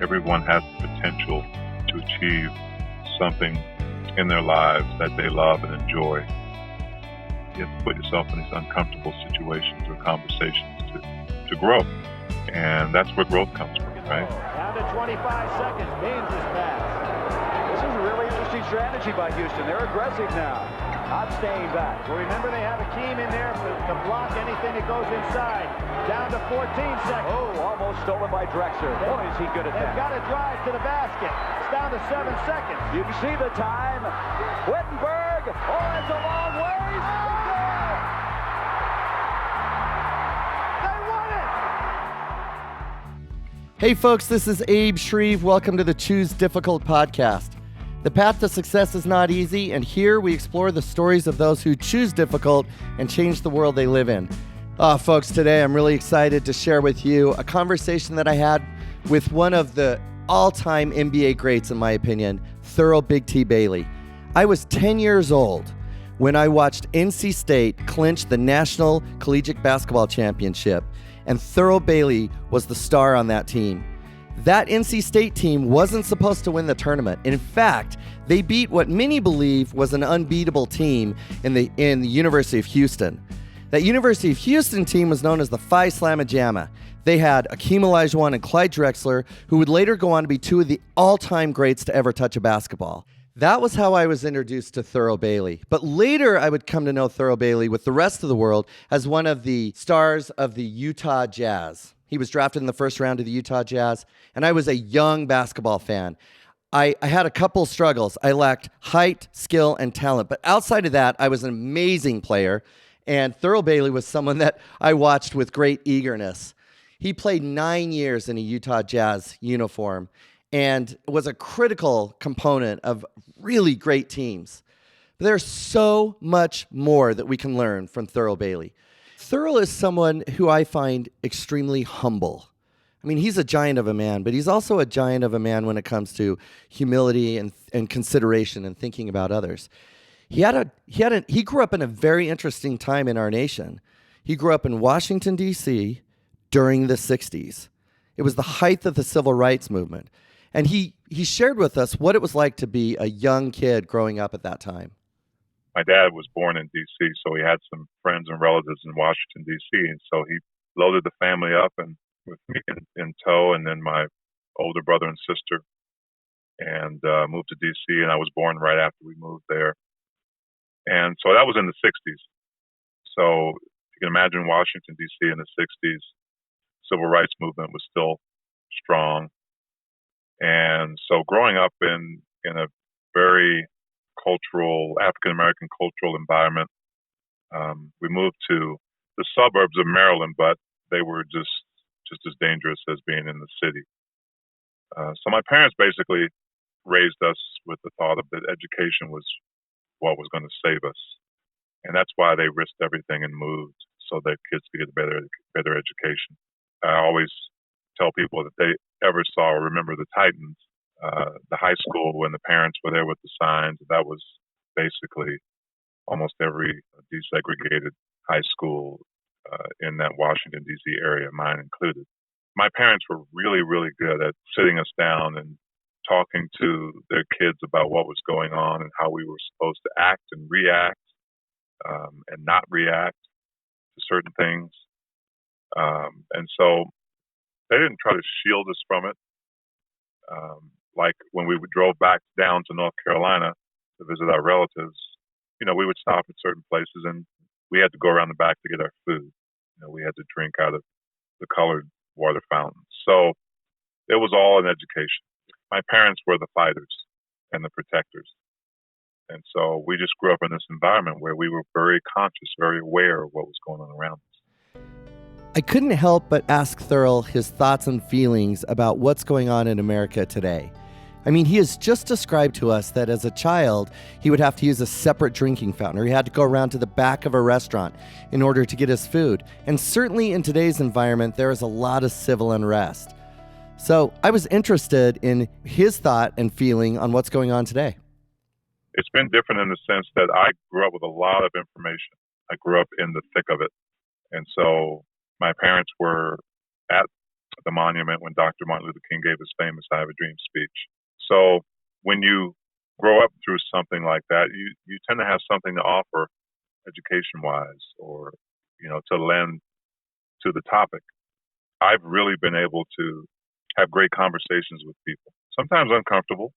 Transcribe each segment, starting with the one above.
everyone has the potential to achieve something in their lives that they love and enjoy. You have to put yourself in these uncomfortable situations or conversations to grow. And that's where growth comes from, right? Down to 25 seconds. Means is pass. This is a really interesting strategy by Houston. They're aggressive now. Not staying back. Well, remember, they have a team in there to block anything that goes inside. Down to 14 seconds. Oh, almost stolen by Drexler. Boy, is he good at that. They've got to drive to the basket. It's down to 7 seconds. You can see the time. Wittenberg. Oh, it's a long ways. They won it! Hey folks, this is Abe Shreve. Welcome to the Choose Difficult podcast. The path to success is not easy, and here we explore the stories of those who choose difficult and change the world they live in. Folks, today I'm really excited to share with you a conversation that I had with one of the all-time NBA greats, in my opinion, Thurl Big T Bailey. I was 10 years old when I watched NC State clinch the National Collegiate Basketball Championship, and Thurl Bailey was the star on that team. That NC State team wasn't supposed to win the tournament. In fact, they beat what many believe was an unbeatable team in the University of Houston. That University of Houston team was known as the Phi Slamma Jamma. They had Akeem Olajuwon and Clyde Drexler, who would later go on to be two of the all-time greats to ever touch a basketball. That was how I was introduced to Thurl Bailey. But later, I would come to know Thurl Bailey with the rest of the world as one of the stars of the Utah Jazz. He was drafted in the first round of the Utah Jazz, and I was a young basketball fan. I had a couple struggles. I lacked height, skill, and talent. But outside of that, I was an amazing player, and Thurl Bailey was someone that I watched with great eagerness. He played 9 years in a Utah Jazz uniform and was a critical component of really great teams. But there's so much more that we can learn from Thurl Bailey. Thurl is someone who I find extremely humble. I mean, he's a giant of a man, but he's also a giant of a man when it comes to humility and consideration and thinking about others. He grew up in a very interesting time in our nation. He grew up in Washington, D.C. during the 60s. It was the height of the civil rights movement. And he shared with us what it was like to be a young kid growing up at that time. My dad was born in D.C., so he had some friends and relatives in Washington, D.C., and so he loaded the family up and with me in tow, and then my older brother and sister, and moved to D.C., and I was born right after we moved there. And so that was in the 60s. So you can imagine Washington, D.C. in the 60s, civil rights movement was still strong. And so growing up in a very African-American cultural environment. We moved to the suburbs of Maryland, but they were just as dangerous as being in the city. So my parents basically raised us with the thought of that education was what was going to save us. And that's why they risked everything and moved so that kids could get a better education. I always tell people that they ever saw or remember the Titans, the high school when the parents were there with the signs. That was basically almost every desegregated high school in that Washington, D.C. area, mine included. My parents were really, really good at sitting us down and talking to their kids about what was going on and how we were supposed to act and react and not react to certain things. And so they didn't try to shield us from it. Like when we drove back down to North Carolina to visit our relatives, we would stop at certain places and we had to go around the back to get our food. We had to drink out of the colored water fountains. So it was all an education. My parents were the fighters and the protectors. And so we just grew up in this environment where we were very conscious, very aware of what was going on around us. I couldn't help but ask Thurl his thoughts and feelings about what's going on in America today. I mean, he has just described to us that as a child, he would have to use a separate drinking fountain, or he had to go around to the back of a restaurant in order to get his food. And certainly in today's environment, there is a lot of civil unrest. So I was interested in his thought and feeling on what's going on today. It's been different in the sense that I grew up with a lot of information. I grew up in the thick of it. And so my parents were at the monument when Dr. Martin Luther King gave his famous I Have a Dream speech. So when you grow up through something like that, you tend to have something to offer education-wise or, to lend to the topic. I've really been able to have great conversations with people, sometimes uncomfortable,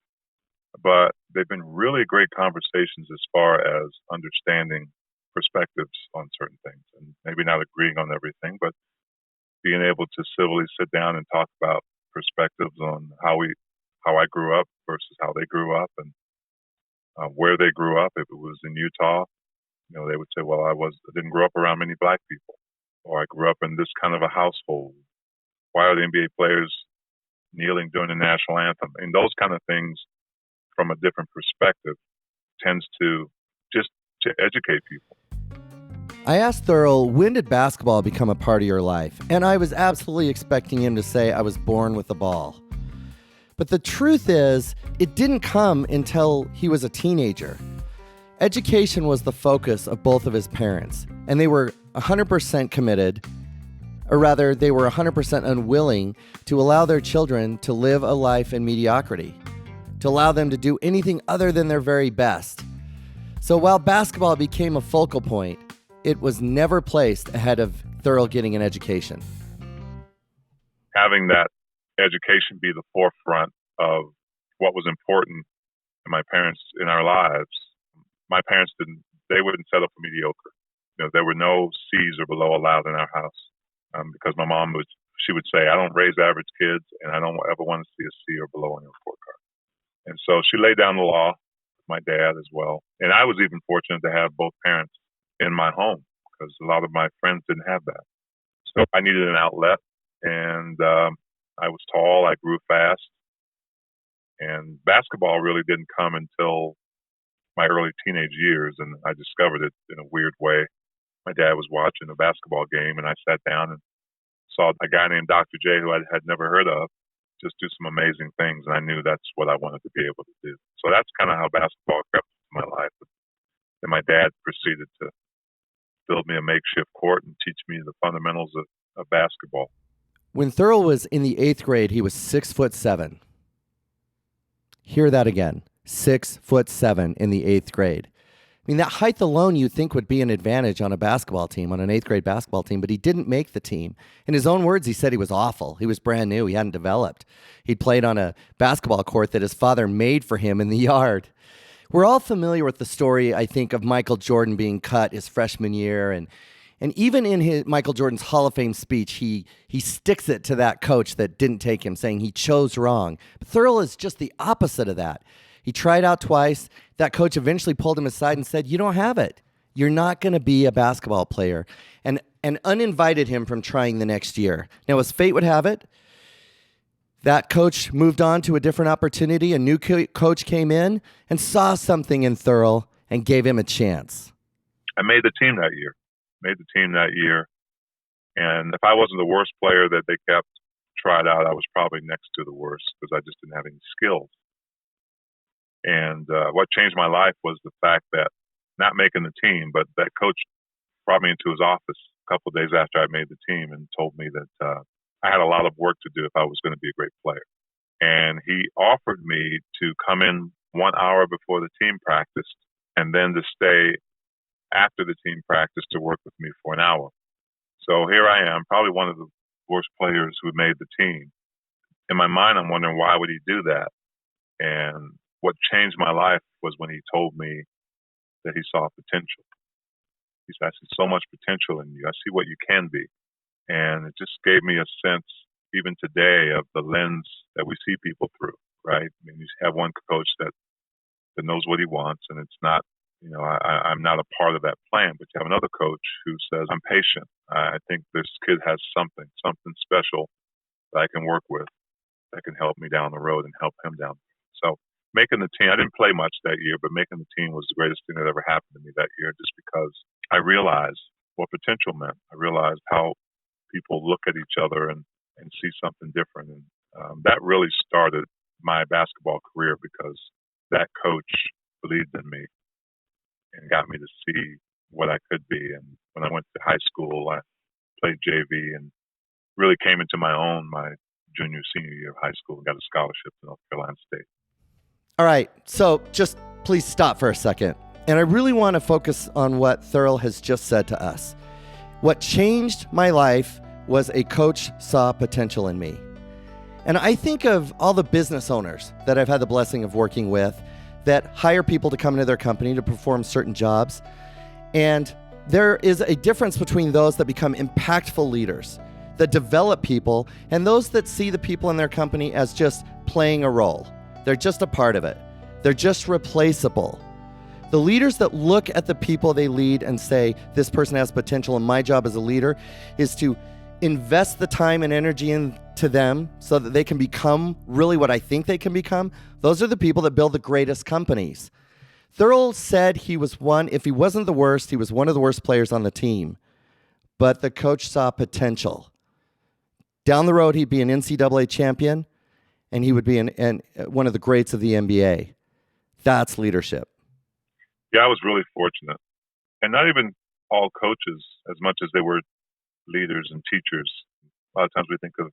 but they've been really great conversations as far as understanding perspectives on certain things and maybe not agreeing on everything, but being able to civilly sit down and talk about perspectives on how I grew up versus how they grew up and where they grew up. If it was in Utah, they would say, well, I didn't grow up around many black people, or I grew up in this kind of a household. Why are the NBA players kneeling during the national anthem? And those kind of things from a different perspective tends to just to educate people. I asked Thurl, when did basketball become a part of your life? And I was absolutely expecting him to say, I was born with the ball. But the truth is, it didn't come until he was a teenager. Education was the focus of both of his parents, and they were 100% committed, or rather, they were 100% unwilling to allow their children to live a life in mediocrity, to allow them to do anything other than their very best. So while basketball became a focal point, it was never placed ahead of Thurl getting an education. Having that education be the forefront of what was important to my parents in our lives, my parents they wouldn't settle for mediocre. There were no C's or below allowed in our house because my mom she would say, I don't raise average kids and I don't ever want to see a C or below on your report card. And so she laid down the law, my dad as well. And I was even fortunate to have both parents in my home because a lot of my friends didn't have that. So I needed an outlet, and I was tall, I grew fast, and basketball really didn't come until my early teenage years, and I discovered it in a weird way. My dad was watching a basketball game, and I sat down and saw a guy named Dr. J, who I had never heard of, just do some amazing things, and I knew that's what I wanted to be able to do. So that's kind of how basketball crept into my life. And my dad proceeded to build me a makeshift court and teach me the fundamentals of basketball. When Thurl was in the 8th grade, he was 6'7". Hear that again, 6'7" in the 8th grade. I mean, that height alone you'd think would be an advantage on a basketball team, on an 8th grade basketball team, but he didn't make the team. In his own words, he said he was awful. He was brand new. He hadn't developed. He'd played on a basketball court that his father made for him in the yard. We're all familiar with the story, I think, of Michael Jordan being cut his freshman year, and even in Michael Jordan's Hall of Fame speech, he sticks it to that coach that didn't take him, saying he chose wrong. But Thurl is just the opposite of that. He tried out twice. That coach eventually pulled him aside and said, you don't have it. You're not going to be a basketball player, and uninvited him from trying the next year. Now, as fate would have it, that coach moved on to a different opportunity. A new coach came in and saw something in Thurl and gave him a chance. I made the team that year. And if I wasn't the worst player that they kept tried out, I was probably next to the worst because I just didn't have any skills. And what changed my life was the fact that not making the team, but that coach brought me into his office a couple of days after I made the team and told me that I had a lot of work to do if I was going to be a great player. And he offered me to come in 1 hour before the team practiced and then to stay after the team practice to work with me for an hour. So here I am, probably one of the worst players who made the team. In my mind, I'm wondering, why would he do that? And what changed my life was when he told me that he saw potential. He said, I see so much potential in you. I see what you can be. And it just gave me a sense, even today, of the lens that we see people through, right? I mean, you have one coach that knows what he wants, and it's not, I'm not a part of that plan, but you have another coach who says, I'm patient. I think this kid has something special that I can work with that can help me down the road and help him down. So making the team, I didn't play much that year, but making the team was the greatest thing that ever happened to me that year, just because I realized what potential meant. I realized how people look at each other and see something different. And that really started my basketball career because that coach believed in me and got me to see what I could be. And when I went to high school, I played JV and really came into my own my senior year of high school and got a scholarship to North Carolina State. All right, so just please stop for a second. And I really want to focus on what Thurl has just said to us. What changed my life was a coach saw potential in me. And I think of all the business owners that I've had the blessing of working with that hire people to come into their company to perform certain jobs. And there is a difference between those that become impactful leaders, that develop people, and those that see the people in their company as just playing a role. They're just a part of it. They're just replaceable. The leaders that look at the people they lead and say, this person has potential, and my job as a leader is to invest the time and energy into them so that they can become really what I think they can become. Those are the people that build the greatest companies. Thurl said he was if he wasn't the worst, he was one of the worst players on the team. But the coach saw potential. Down the road, he'd be an NCAA champion, and he would be one of the greats of the NBA. That's leadership. Yeah, I was really fortunate. And not even all coaches, as much as they were leaders and teachers. A lot of times we think of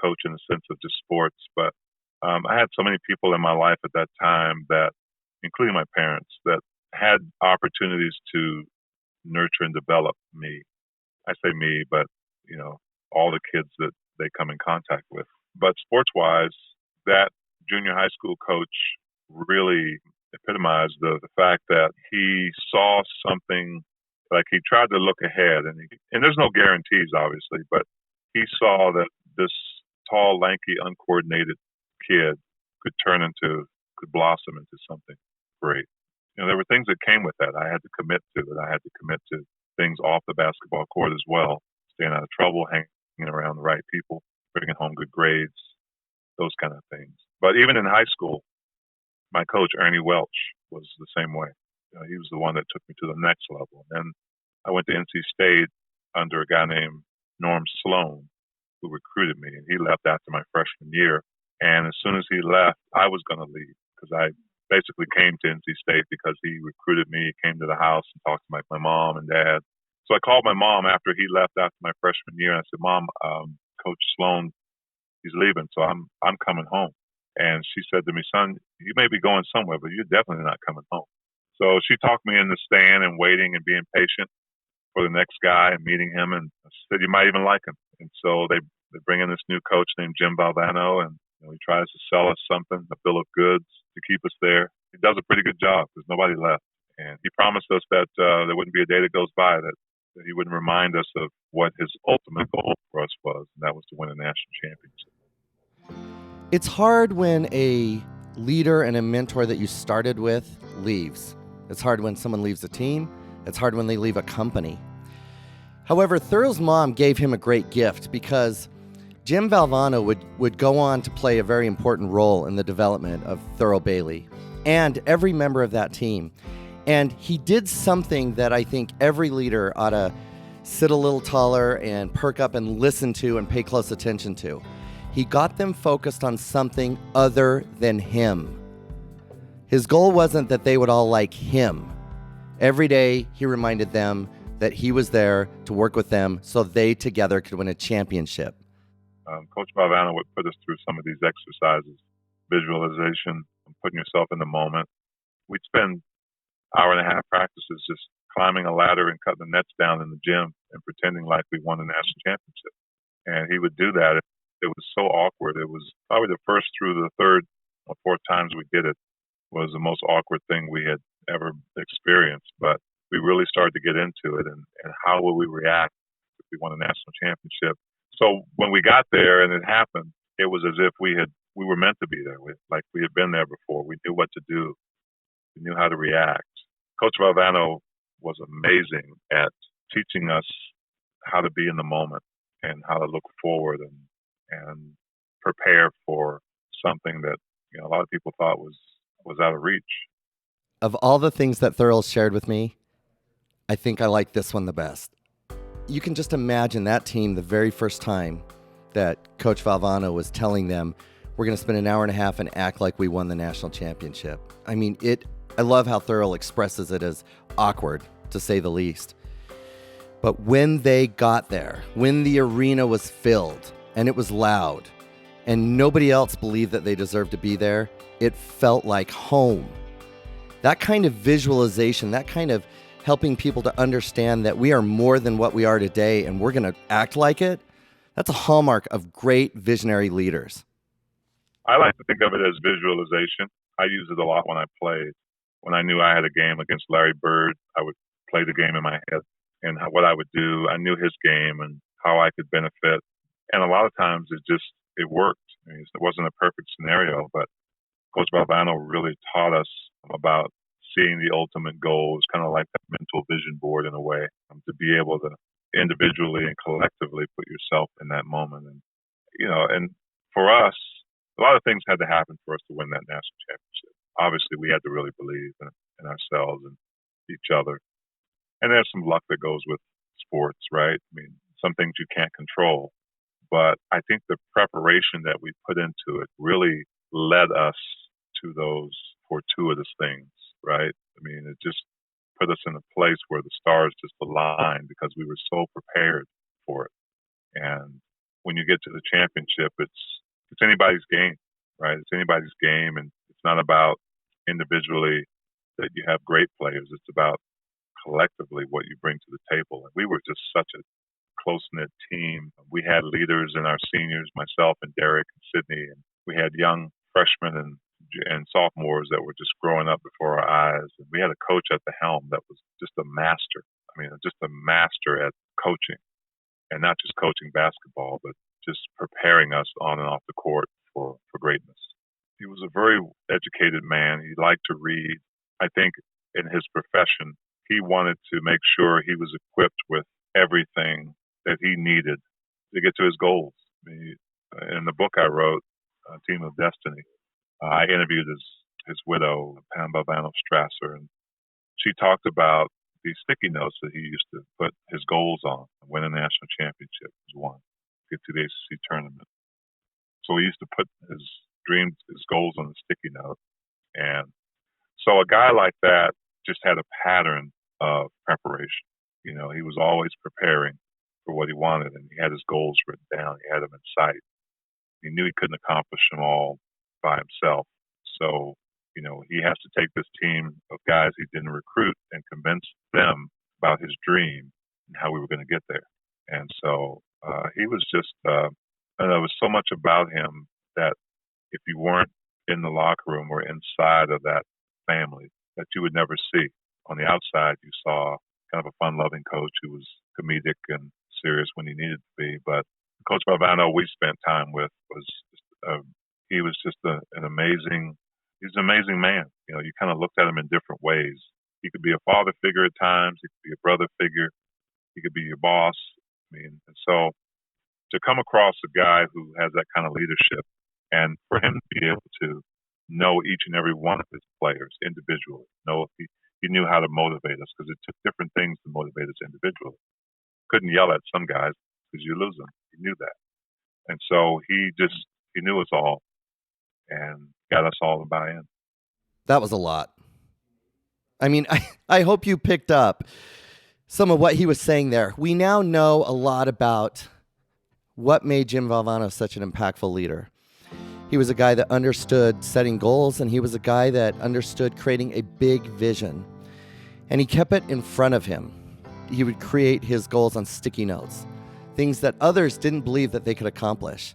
coach in the sense of just sports, but I had so many people in my life at that time that, including my parents, that had opportunities to nurture and develop me. I say me, but, all the kids that they come in contact with. But sports-wise, that junior high school coach really epitomized the fact that he saw something, like he tried to look ahead, and there's no guarantees, obviously, but he saw that this tall, lanky, uncoordinated kid could blossom into something great. There were things that came with that. I had to commit to it. I had to commit to things off the basketball court as well, staying out of trouble, hanging around the right people, bringing home good grades, those kind of things. But even in high school, my coach, Ernie Welch, was the same way. He was the one that took me to the next level. And I went to NC State under a guy named Norm Sloan, who recruited me. And he left after my freshman year. And as soon as he left, I was going to leave because I basically came to NC State because he recruited me, came to the house and talked to my mom and dad. So I called my mom after he left after my freshman year. And I said, Mom, Coach Sloan, he's leaving, so I'm coming home. And she said to me, son, you may be going somewhere, but you're definitely not coming home. So she talked me into staying and waiting and being patient for the next guy and meeting him. And she said, you might even like him. And so they bring in this new coach named Jim Valvano, and he tries to sell us something, a bill of goods to keep us there. He does a pretty good job because nobody left. And he promised us that there wouldn't be a day that goes by that he wouldn't remind us of what his ultimate goal for us was, and that was to win a national championship. It's hard when a leader and a mentor that you started with leaves. It's hard when someone leaves a team. It's hard when they leave a company. However, Thurl's mom gave him a great gift because Jim Valvano would go on to play a very important role in the development of Thurl Bailey and every member of that team. And he did something that I think every leader ought to sit a little taller and perk up and listen to and pay close attention to. He got them focused on something other than him. His goal wasn't that they would all like him. Every day, he reminded them that he was there to work with them so they together could win a championship. Coach Valvano would put us through some of these exercises, visualization, putting yourself in the moment. We'd spend hour and a half practices just climbing a ladder and cutting the nets down in the gym and pretending like we won a national championship. And he would do that. It was so awkward. It was probably the first through the third or fourth times we did it was the most awkward thing we had ever experienced. But we really started to get into it and how will we react if we won a national championship. So when we got there and it happened, it was as if we were meant to be there. Like we had been there before. We knew what to do. We knew how to react. Coach Valvano was amazing at teaching us how to be in the moment and how to look forward and prepare for something that a lot of people thought was out of reach. Of all the things that Thurl shared with me, I think I like this one the best. You can just imagine that team the very first time that Coach Valvano was telling them, we're going to spend an hour and a half and act like we won the national championship. I mean, I love how Thurl expresses it as awkward, to say the least. But when they got there, when the arena was filled and it was loud and nobody else believed that they deserved to be there, it felt like home. That kind of visualization, that kind of helping people to understand that we are more than what we are today and we're going to act like it, that's a hallmark of great visionary leaders. I like to think of it as visualization. I use it a lot when I played. When I knew I had a game against Larry Bird, I would play the game in my head and what I would do. I knew his game and how I could benefit. And a lot of times it worked. I mean, it wasn't a perfect scenario, but Coach Valvano really taught us about seeing the ultimate goal. It's kind of like that mental vision board in a way, to be able to individually and collectively put yourself in that moment. And, and for us, a lot of things had to happen for us to win that national championship. Obviously, we had to really believe in ourselves and each other. And there's some luck that goes with sports, right? I mean, some things you can't control. But I think the preparation that we put into it really led us to those fortuitous things, right? I mean, it just put us in a place where the stars just aligned because we were so prepared for it. And when you get to the championship, it's anybody's game, right? It's anybody's game, and it's not about individually that you have great players. It's about collectively what you bring to the table. And we were just such a close-knit team. We had leaders in our seniors, myself and Derek and Sydney, and we had young freshmen and sophomores that were just growing up before our eyes. And we had a coach at the helm that was just a master. I mean, just a master at coaching, and not just coaching basketball, but just preparing us on and off the court for greatness. He was a very educated man. He liked to read. I think in his profession, he wanted to make sure he was equipped with everything that he needed to get to his goals. I mean, in the book I wrote, Team of Destiny, I interviewed his widow, Pam Valvano Strasser, and she talked about these sticky notes that he used to put his goals on. Win a national championship was one. Get to the ACC tournament. So he used to put his dreams, his goals on a sticky note. And so a guy like that just had a pattern of preparation. He was always preparing for what he wanted, and he had his goals written down. He had them in sight. He knew he couldn't accomplish them all by himself. So, he has to take this team of guys he didn't recruit and convince them about his dream and how we were going to get there. And so he was just, and there was so much about him that if you weren't in the locker room or inside of that family, that you would never see. On the outside, you saw kind of a fun-loving coach who was comedic and serious when he needed to be. But Coach Valvano we spent time with was he was just an amazing man. You kind of looked at him in different ways. He could be a father figure at times. He could be a brother figure. He could be your boss. I mean, and so to come across a guy who has that kind of leadership, and for him to be able to know each and every one of his players individually, he knew how to motivate us because it took different things to motivate us individually. Couldn't yell at some guys because you lose them. He knew that. And so he knew us all and got us all to buy in. That was a lot. I mean, I hope you picked up some of what he was saying there. We now know a lot about what made Jim Valvano such an impactful leader. He was a guy that understood setting goals, and he was a guy that understood creating a big vision. And he kept it in front of him. He would create his goals on sticky notes, things that others didn't believe that they could accomplish.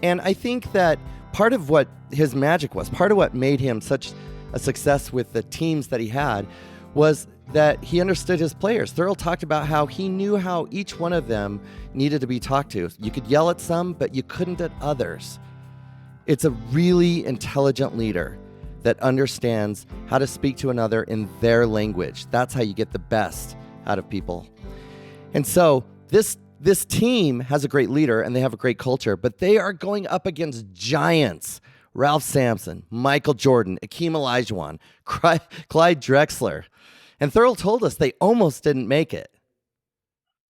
And I think that part of what his magic was, part of what made him such a success with the teams that he had, was that he understood his players. Thurl talked about how he knew how each one of them needed to be talked to. You could yell at some, but you couldn't at others. It's a really intelligent leader that understands how to speak to another in their language. That's how you get the best out of people. And so this team has a great leader and they have a great culture, but they are going up against giants. Ralph Sampson, Michael Jordan, Akeem Olajuwon, Clyde Drexler. And Thurl told us they almost didn't make it.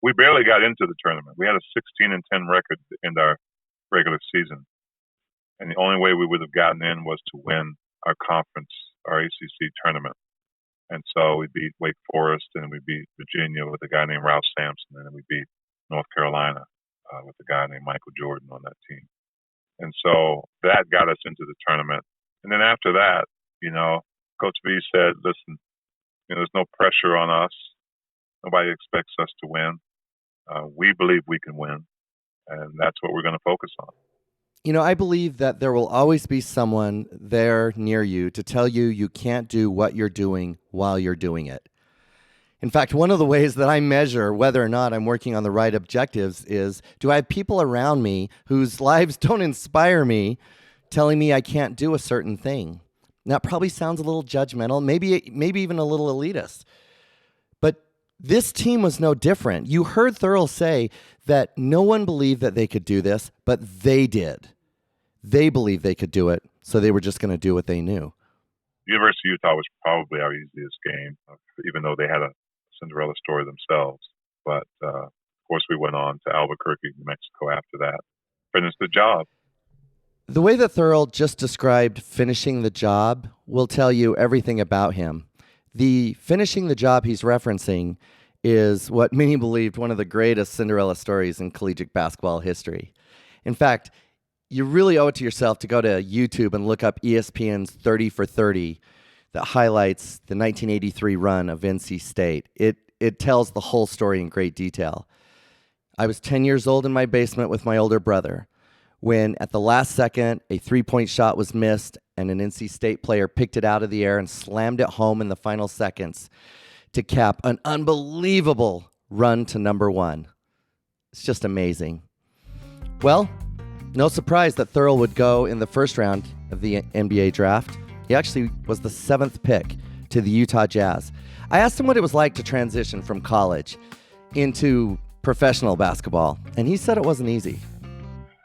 We barely got into the tournament. We had a 16-10 record in our regular season. And the only way we would have gotten in was to win our conference, our ACC tournament. And so we beat Wake Forest, and we beat Virginia with a guy named Ralph Sampson, and then we beat North Carolina with a guy named Michael Jordan on that team. And so that got us into the tournament. And then after that, Coach V said, listen, there's no pressure on us. Nobody expects us to win. We believe we can win, and that's what we're going to focus on. I believe that there will always be someone there near you to tell you you can't do what you're doing while you're doing it. In fact, one of the ways that I measure whether or not I'm working on the right objectives is, do I have people around me whose lives don't inspire me telling me I can't do a certain thing? And that probably sounds a little judgmental, maybe even a little elitist. But this team was no different. You heard Thurl say that no one believed that they could do this, but they did. They believed they could do it, so they were just going to do what they knew. University of Utah was probably our easiest game, even though they had a Cinderella story themselves. But, of course, we went on to Albuquerque, New Mexico after that. Finished the job. The way that Thurl just described finishing the job will tell you everything about him. The finishing the job he's referencing is what many believed one of the greatest Cinderella stories in collegiate basketball history. In fact, you really owe it to yourself to go to YouTube and look up ESPN's 30 for 30 that highlights the 1983 run of NC State. It tells the whole story in great detail. I was 10 years old in my basement with my older brother when, at the last second, a three-point shot was missed and an NC State player picked it out of the air and slammed it home in the final seconds to cap an unbelievable run to number one. It's just amazing. Well, no surprise that Thurl would go in the first round of the NBA draft. He actually was the 7th pick to the Utah Jazz. I asked him what it was like to transition from college into professional basketball, and he said it wasn't easy.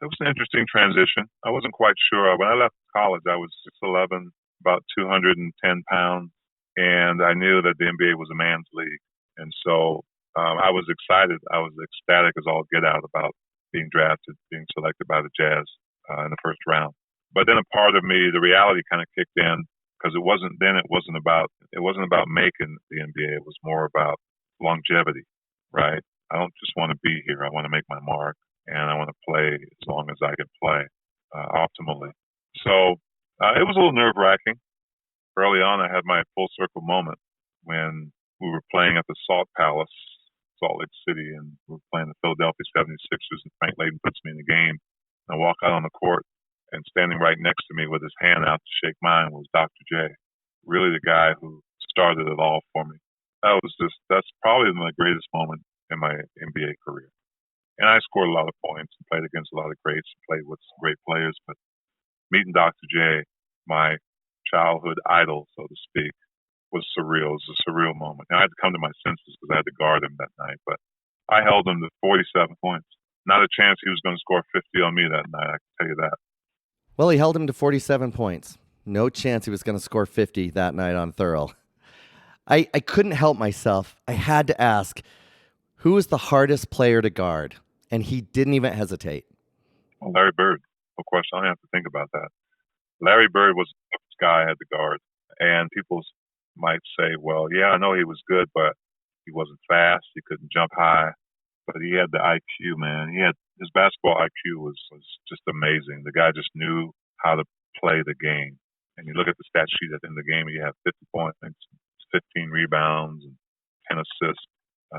It was an interesting transition. I wasn't quite sure. When I left college, I was 6'11", about 210 pounds, and I knew that the NBA was a man's league. And so I was excited. I was ecstatic as all get out about being drafted, being selected by the Jazz in the first round. But then a part of me, the reality kind of kicked in, because it wasn't about making the NBA. It was more about longevity, right? I don't just want to be here. I want to make my mark, and I want to play as long as I can play optimally. So it was a little nerve-wracking. Early on, I had my full circle moment when we were playing at the Salt Palace, Salt Lake City, and we were playing the Philadelphia 76ers, and Frank Layden puts me in the game. And I walk out on the court, and standing right next to me with his hand out to shake mine was Dr. J, really the guy who started it all for me. That's probably my greatest moment in my NBA career. And I scored a lot of points and played against a lot of greats and played with some great players. But meeting Dr. J, my childhood idol, so to speak, was surreal. It was a surreal moment. And I had to come to my senses because I had to guard him that night. But I held him to 47 points. Not a chance he was going to score 50 on me that night, I can tell you that. Well, he held him to 47 points. No chance he was going to score 50 that night on Thurl. I couldn't help myself. I had to ask, who was the hardest player to guard? And he didn't even hesitate. Well, Larry Bird. No question. I don't have to think about that. Larry Bird was the toughest guy I had to guard. And people might say, well, yeah, I know he was good, but he wasn't fast. He couldn't jump high. But he had the IQ, man. His basketball IQ was just amazing. The guy just knew how to play the game. And you look at the stat sheet at the end of the game, you have 50 points, 15 rebounds, and 10 assists.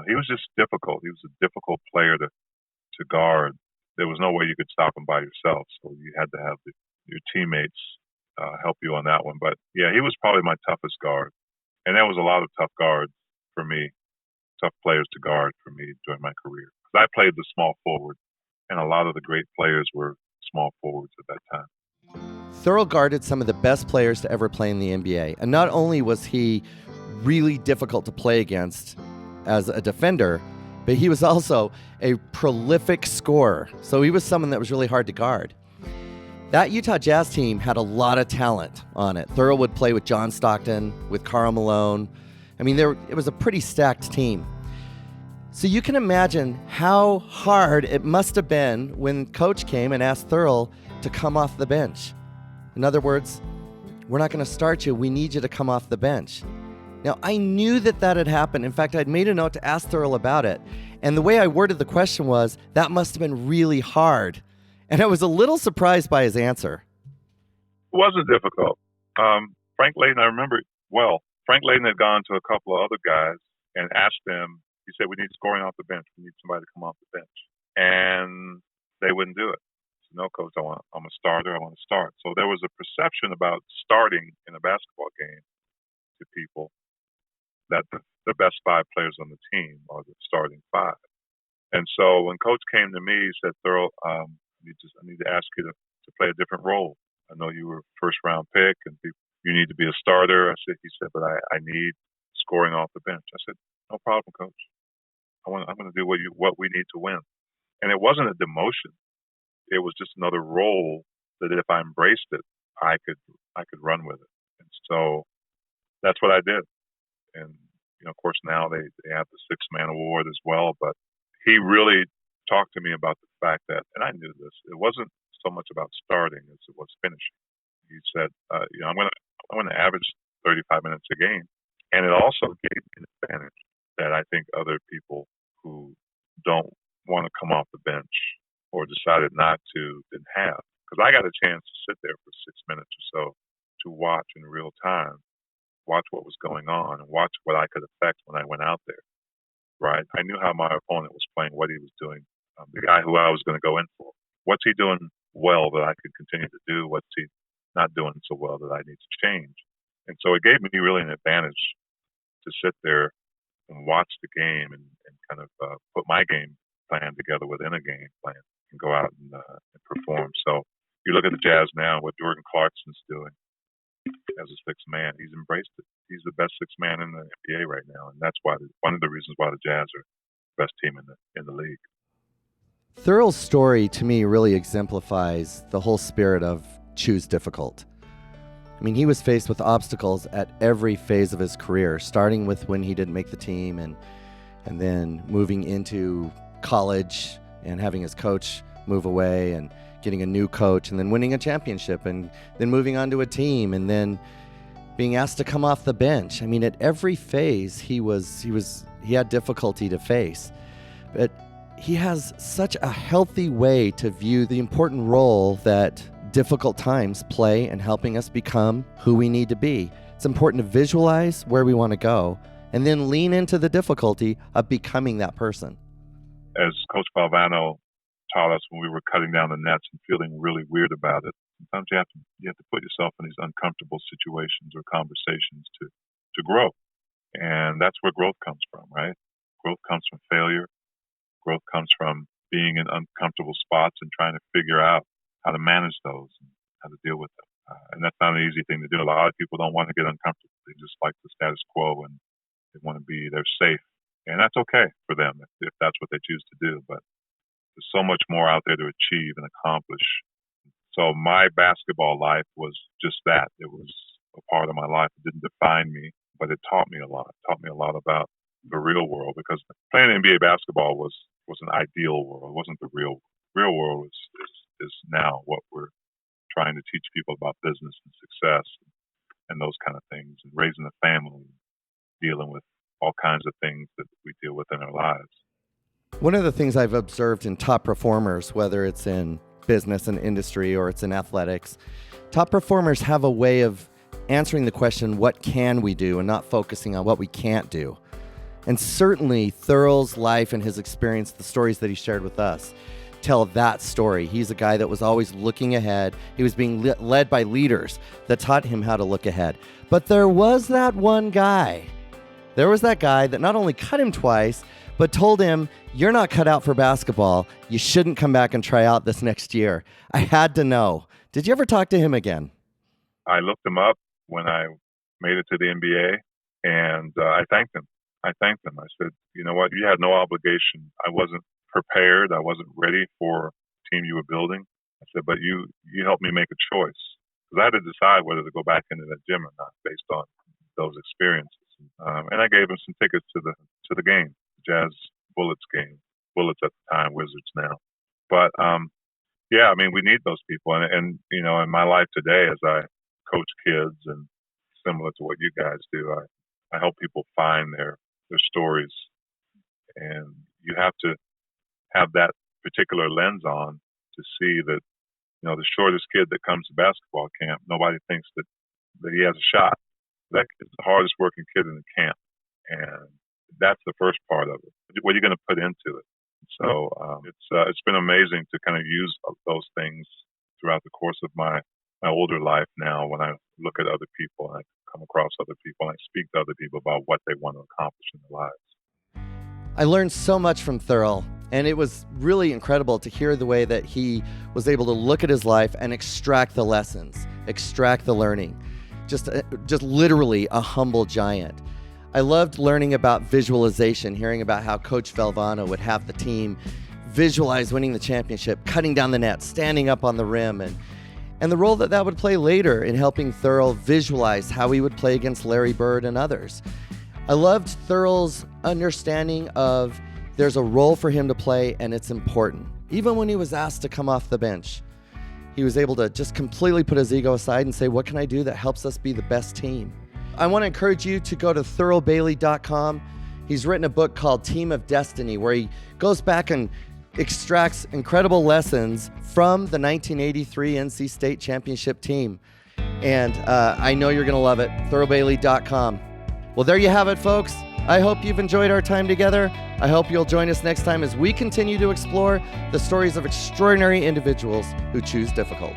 He was just difficult. He was a difficult player to guard. There was no way you could stop him by yourself. So you had to have your teammates help you on that one. But, yeah, he was probably my toughest guard. And there was a lot of tough guards for me, tough players to guard for me during my career. Because I played the small forward, and a lot of the great players were small forwards at that time. Thurl guarded some of the best players to ever play in the NBA. And not only was he really difficult to play against as a defender, but he was also a prolific scorer. So he was someone that was really hard to guard. That Utah Jazz team had a lot of talent on it. Thurl would play with John Stockton, with Karl Malone. I mean, it was a pretty stacked team. So you can imagine how hard it must have been when Coach came and asked Thurl to come off the bench. In other words, we're not going to start you. We need you to come off the bench. Now, I knew that had happened. In fact, I'd made a note to ask Thurl about it. And the way I worded the question was, that must have been really hard. And I was a little surprised by his answer. It wasn't difficult. Frank Layden, I remember it well. Frank Layden had gone to a couple of other guys and asked them, he said, we need scoring off the bench. We need somebody to come off the bench. And they wouldn't do it. So, no, coach, I'm a starter. I want to start. So there was a perception about starting in a basketball game to people that the best 5 players on the team are the starting 5. And so when coach came to me, he said, Thurl, I need to ask you to play a different role. I know you were a first-round pick, and you need to be a starter. He said, but I need scoring off the bench. I said, no problem, coach. I'm going to do what we need to win. And it wasn't a demotion. It was just another role that if I embraced it, I could run with it. And so that's what I did. And, of course, now they have the 6-man award as well. But he really talked to me about the fact that, and I knew this, it wasn't so much about starting as it was finishing. He said, I'm going to average 35 minutes a game. And it also gave me an advantage that I think other people who don't want to come off the bench or decided not to didn't have. Because I got a chance to sit there for 6 minutes or so to watch in real time, watch what was going on, and watch what I could affect when I went out there, right? I knew how my opponent was playing, what he was doing, the guy who I was going to go in for. What's he doing well that I could continue to do? What's he not doing so well that I need to change? And so it gave me really an advantage to sit there and watch the game and kind of put my game plan together within a game plan and go out and perform. So you look at the Jazz now, what Jordan Clarkson's doing as a 6th man. He's embraced it. He's the best 6th man in the NBA right now, and that's why one of the reasons why the Jazz are the best team in the league. Thurl's story to me really exemplifies the whole spirit of choose difficult. I mean, he was faced with obstacles at every phase of his career, starting with when he didn't make the team and then moving into college and having his coach move away and getting a new coach and then winning a championship and then moving on to a team and then being asked to come off the bench. I mean, at every phase he had difficulty to face. But he has such a healthy way to view the important role that difficult times play in helping us become who we need to be. It's important to visualize where we want to go and then lean into the difficulty of becoming that person. As Coach Valvano taught us when we were cutting down the nets and feeling really weird about it, sometimes you have to put yourself in these uncomfortable situations or conversations to grow. And that's where growth comes from, right? Growth comes from failure. Growth comes from being in uncomfortable spots and trying to figure out how to manage those and how to deal with them. And that's not an easy thing to do. A lot of people don't want to get uncomfortable. They just like the status quo and they want to they're safe. And that's okay for them if that's what they choose to do. But there's so much more out there to achieve and accomplish. So my basketball life was just that. It was a part of my life. It didn't define me, but it taught me a lot. It taught me a lot about the real world, because playing NBA basketball was an ideal world. It wasn't the real world. Real world is now what we're trying to teach people about business and success and those kind of things, and raising a family, dealing with all kinds of things that we deal with in our lives. One of the things I've observed in top performers, whether it's in business and industry or it's in athletics, top performers have a way of answering the question, what can we do, and not focusing on what we can't do. And certainly Thurl's life and his experience, the stories that he shared with us, tell that story. He's a guy that was always looking ahead. He was being led by leaders that taught him how to look ahead. But there was that one guy. There was that guy that not only cut him twice, but told him, you're not cut out for basketball. You shouldn't come back and try out this next year. I had to know. Did you ever talk to him again? I looked him up when I made it to the NBA, and I thanked him. I said, you know what? You had no obligation. I wasn't prepared. I wasn't ready for the team you were building. I said, but you helped me make a choice, because I had to decide whether to go back into that gym or not based on those experiences. And I gave him some tickets to the game, the Jazz Bullets game. Bullets at the time, Wizards now. But yeah, I mean, we need those people. And you know, in my life today, as I coach kids, and similar to what you guys do, I help people find their stories, and you have to have that particular lens on to see that, the shortest kid that comes to basketball camp, nobody thinks that he has a shot. That is the hardest working kid in the camp, and that's the first part of it. What are you going to put into it? So it's been amazing to kind of use those things throughout the course of my older life now, when I look at other people and I come across other people and I speak to other people about what they want to accomplish in their lives. I learned so much from Thurl, and it was really incredible to hear the way that he was able to look at his life and extract the lessons, extract the learning. Just literally a humble giant. I loved learning about visualization, hearing about how Coach Valvano would have the team visualize winning the championship, cutting down the net, standing up on the rim, and the role that would play later in helping Thurl visualize how he would play against Larry Bird and others. I loved Thurl's understanding of there's a role for him to play and it's important. Even when he was asked to come off the bench, he was able to just completely put his ego aside and say, what can I do that helps us be the best team? I want to encourage you to go to thurlbailey.com. He's written a book called Team of Destiny, where he goes back and extracts incredible lessons from the 1983 NC State Championship team. And I know you're going to love it. thurlbailey.com. Well, there you have it, folks. I hope you've enjoyed our time together. I hope you'll join us next time as we continue to explore the stories of extraordinary individuals who choose difficult.